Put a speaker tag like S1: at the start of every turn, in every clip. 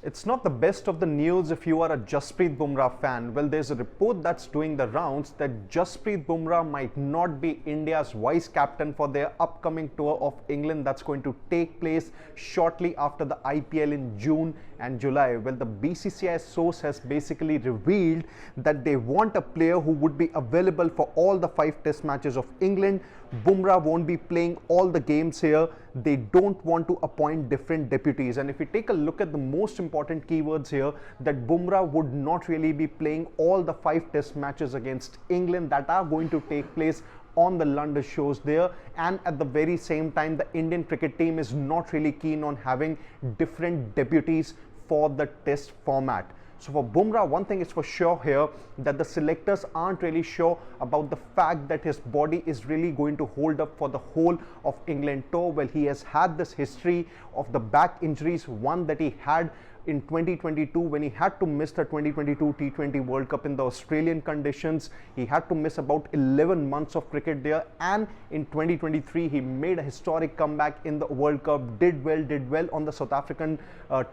S1: It's not the best of the news if you are a Jasprit Bumrah fan. Well, there's a report that's doing the rounds that Jasprit Bumrah might not be India's vice captain for their upcoming tour of England that's going to take place shortly after the IPL in June and July. Well, the BCCI source has basically revealed that they want a player who would be available for all the 5 test matches of England. Bumrah won't be playing all the games here. They don't want to appoint different deputies. And if we take a look at the most important keywords here, that Bumrah would not really be playing all the 5 test matches against England that are going to take place on the London shows there, and at the very same time the Indian cricket team is not really keen on having different deputies for the test format. So for Bumrah, one thing is for sure here, that the selectors aren't really sure about the fact that his body is really going to hold up for the whole of England tour. Well, he has had this history of the back injuries, one that he had in 2022 when he had to miss the 2022 T20 World Cup in the Australian conditions. He had to miss about 11 months of cricket there, and in 2023 he made a historic comeback in the World Cup, did well on the South African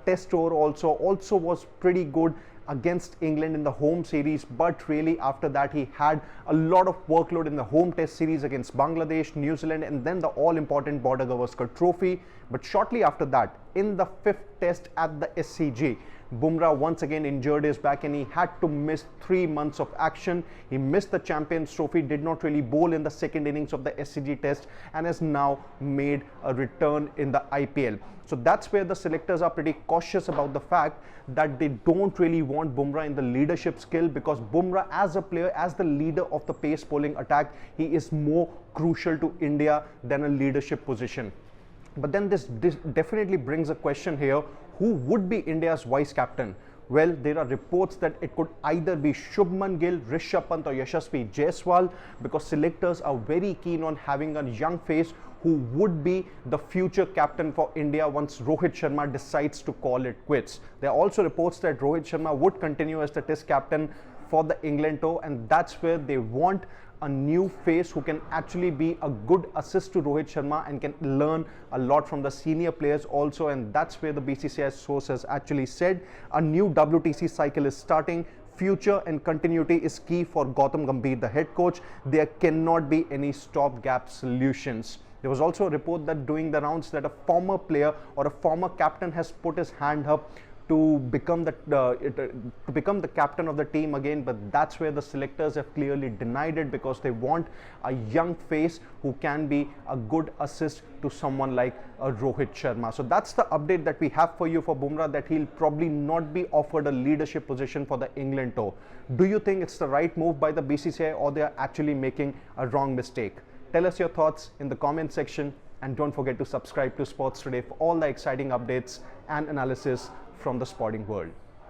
S1: test tour, also was pretty good against England in the home series, but really after that he had a lot of workload in the home test series against Bangladesh, New Zealand, and then the all-important Border Gavaskar Trophy. But shortly after that, in the 5th test at the SCG, Bumrah once again injured his back and he had to miss 3 months of action. He missed the Champions Trophy, did not really bowl in the second innings of the SCG test, and has now made a return in the IPL. So that's where the selectors are pretty cautious about the fact that they don't really want Bumrah in the leadership skill, because Bumrah as a player, as the leader of the pace bowling attack, he is more crucial to India than a leadership position. But then this definitely brings a question here: who would be India's vice captain? Well, there are reports that it could either be Shubman Gill, Rishabh Pant or Yashasvi Jaiswal, because selectors are very keen on having a young face who would be the future captain for India once Rohit Sharma decides to call it quits. There are also reports that Rohit Sharma would continue as the test captain for the England tour, and that's where they want a new face who can actually be a good assist to Rohit Sharma and can learn a lot from the senior players also. And that's where the BCCI source has actually said a new WTC cycle is starting. Future and continuity is key for Gautam Gambhir, the head coach. There cannot be any stopgap solutions. There was also a report that doing the rounds that a former player or a former captain has put his hand up to become the captain of the team again, but that's where the selectors have clearly denied it, because they want a young face who can be a good assist to someone like Rohit Sharma. So that's the update that we have for you for Bumrah, that he'll probably not be offered a leadership position for the England tour. Do you think it's the right move by the BCCI, or they are actually making a wrong mistake? Tell us your thoughts in the comment section, and don't forget to subscribe to Sports Today for all the exciting updates and analysis from the sporting world.